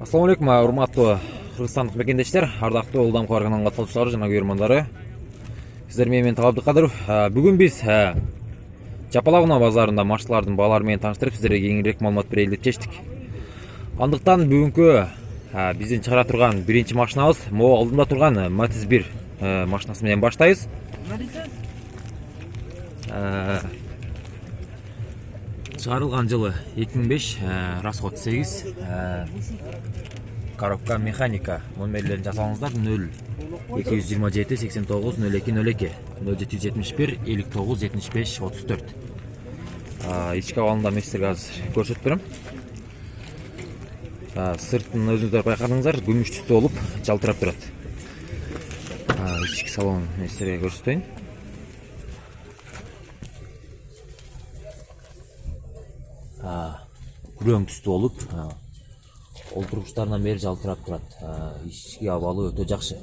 Ассаламу алейкум, урматтуу кыргызстандык мекендештер, ардактуу Улдам Кабар катнашчылары жана көрөрмандары. Сиздер менен Талап Кадыров. Бүгүн биз Жапалагына базарында машиналардын баалары менен тааныштырып, сиздерге кеңирээк маалымат берели деп чечтик. Андыктан бүгүнкү биздин чыгара турган биринчи машинабыз могу алдымда турган Matiz 1 машинасы менен баштайбыз. Чыгарылган жылы 2005, расход 8, коробка механика, номерлерин жазсаңыздар 0227 89 02 02 0771 59 75 34. Ички абалында мен силерге азыр көрсөтүп берем. Сыртын өзүңүздөр байкадыңыздар, күмүш түстүү болуп жалтырап турат. Ички салонун мен силерге көрсөтөйүн. Күрөң түстүү болуп, олтургучтарынан бери жалтырап турат. Ички абалы өтө жакшы.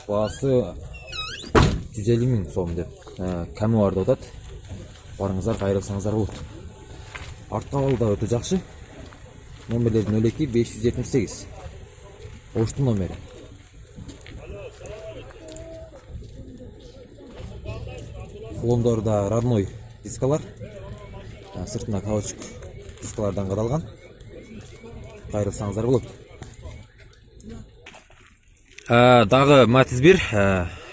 Баасы 150 миң сом деп ками бар деп атат. Барыңыздар, кайрылсаңыздар болот. Артка абалы да өтө жакшы. Номерлери 02 578. Оштун номери. Салондорда родной дискалар, сыртына каучук дискалардан кадалган. Кайрылсаңыздар болот. Дагы Matiz 1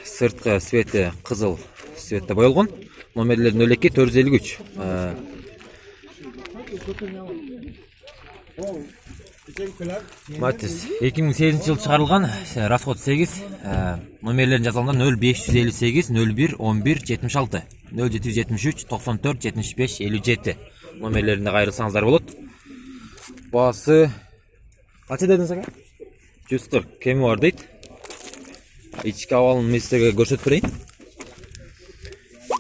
сырткы свети кызыл светте боелгон. Номерлери 02 453. Matiz 2008 жылы чыгарылган, расход 8, номерлерин жазылганда 0558 01 11 76 0773 94 75 57 номерлеринде кайрылсаңыздар болот. Баасы канча дедиңиз ака? 140 кеми бар дейт. Ички абалын мен силерге көрсөтүп берейин.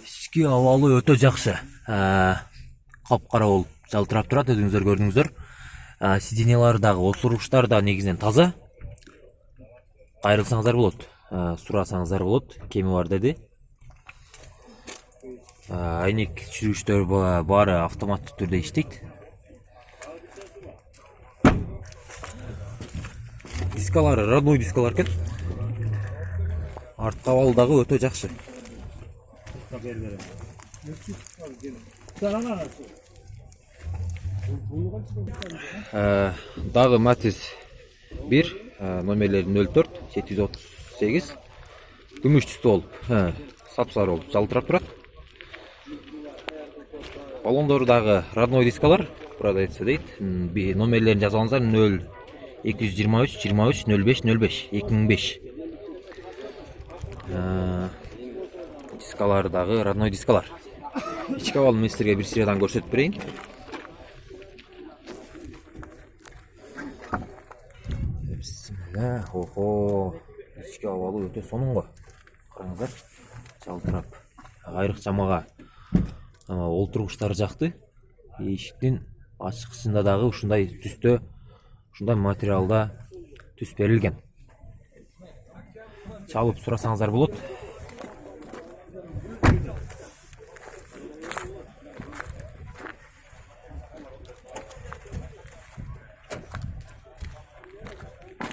Ички абалы өтө жакшы. Капкара болуп жалтырап турат, өзүңүздөр көрдүңүздөр. Сиденьялары дагы, отургучтары да негизинен таза. Кайрылсаңыздар болот, сурасаңыздар болот. Кеми бар деди. Айнек түшүрүштөр баары автоматтык түрдө иштейт. Дискалары родной дискалар экен. Артка абалы дагы өтө жакшы. Дагы Matiz 1, номерлери 04 738, күмүш түстүү болуп, сапсары болуп жалтырап турат. Балондору дагы родной дискалар, продается дейт. Номерлерин жазганыңыздар 0223 23 05 05 2005. Дискалары дагы родной дискалар. Ички абалын мен силерге бир сыядан көрсөтүп берейин. Охо, ички абалы өтө сонун го. Караңыздар, жалтырап. Айрыкча мага олтургучтары жакты. Эшиктин ачкычында дагы ушундай түстө, ушундай материалда түс берилген. Чалып сурасаңыздар болот.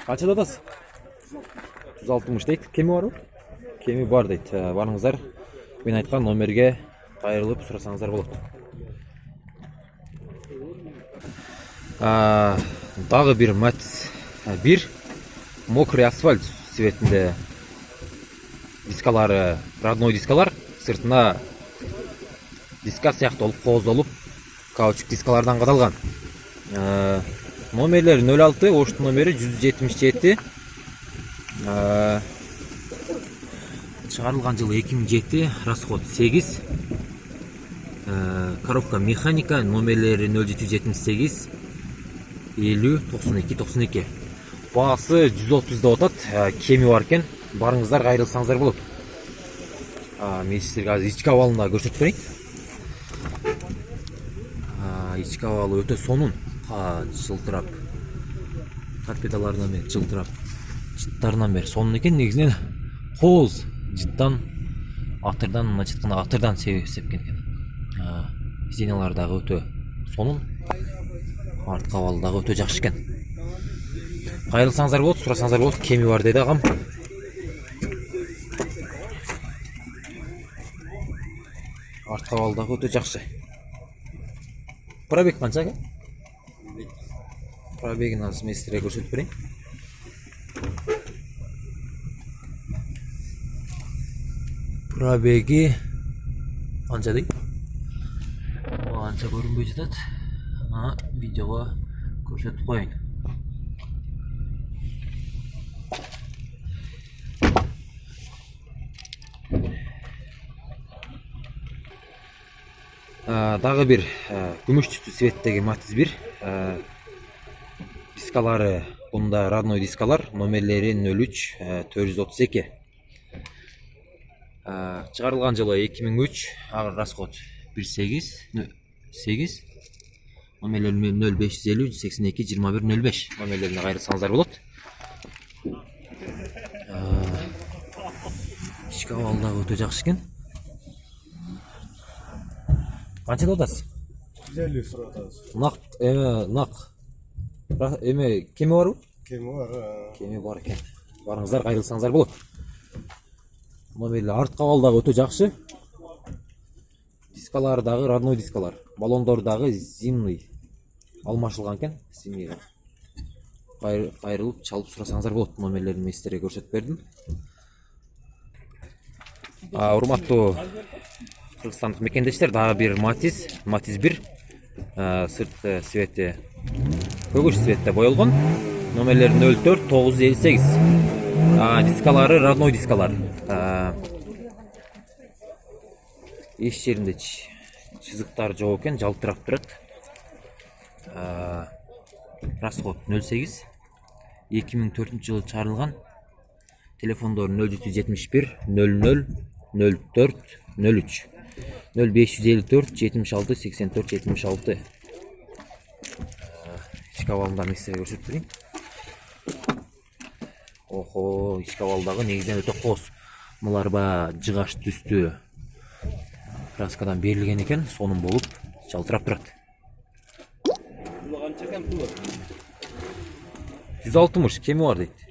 Канча атасыз? 160 дейт. Кеми барбы? Кеми бар дейт. Барыңыздар, мен айткан номерге кайрылып сурасаңыздар болот. Дагы бир Matiz 1 мокрый асфальт цветинде дискалары, родной дискалар, сыртына диска сыяктуу болуп кооздолуп, каучук дискалардан кадалган. Номерлери 06, оштун номери 177. Чыгарылган жылы 2007, расход 8. Коробка механика, номерлери 0778 50 92 92. Баасы 130 деп атат, кеми бар экен. Барыңыздар, кайрылсаңыздар болот. Мен силерге азыр ички абалын да көрсөтүп берейин. Ички абалы өтө сонун. Жылтырап, торпедаларынан бери жылтырап, жыттарынан бери сонун экен. Негизинен кооз жыттан, атырдан, мына жытканда атырдан сепкен экен. Сиденьялары дагы өтө сонун. арт кабалы дагы өтө жакшы экен. Кайрылсаңыздар болот, сурасаңыздар болот, кеми бар деди агам. Арт кабалы дагы өтө жакшы. Пробег канча экен? Пробегин азыр мен силерге көрсөтүп берейин. Пробеги анча дейт? Анча көрүнбөй жатат. Видеого көрсөтүп коеюн. Дагы бир күмүш түстүү цветтеги Matiz 1. Дискалары бунда родной дискалар, номерлери 03 432. Чыгарылган жылы 2003, агыр расход 1.8 номерлер 0550 82 21 05 номерлерине кайрылсаңыздар болот. Ички абалы дагы өтө жакшы экен. Канча деп атасыз? 150 сурап атабыз. Нак. Кеми барбы? Кеми бар. Кеми бар экен. Барыңыздар, кайрылсаңыздар болот. Номерлер арт кабалы дагы өтө жакшы. Дискалары дагы родной дискалар. Баллондор дагы зимний. Алмашылган экен, зимнийге. Кайрылып, чалып сурасаңыздар болот. Номерлерин мен силерге көрсөтүп бердим. Урматтуу кыргызстандык мекендештер, дагы бир Matiz 1. Сырткы цвети көгүш цветте боелгон. Номерлери 04 958. Дискалары родной дискалар. Эч жеринде чызыктар жок экен, жалтырап турат. Расход 08. 2004-жылы чыгарылган. Телефондор 0771 00 04 03 0554 76 84 76. Ички абалында мен силерге көрсөтүп берейин. Охо, ички абалдагы негизинен өтө кооз. Мулар жыгаш түстүү краскадан берилген экен, сонун болуп жалтырап турат. Бул канча экен пулу? 160 кеми бар дейт.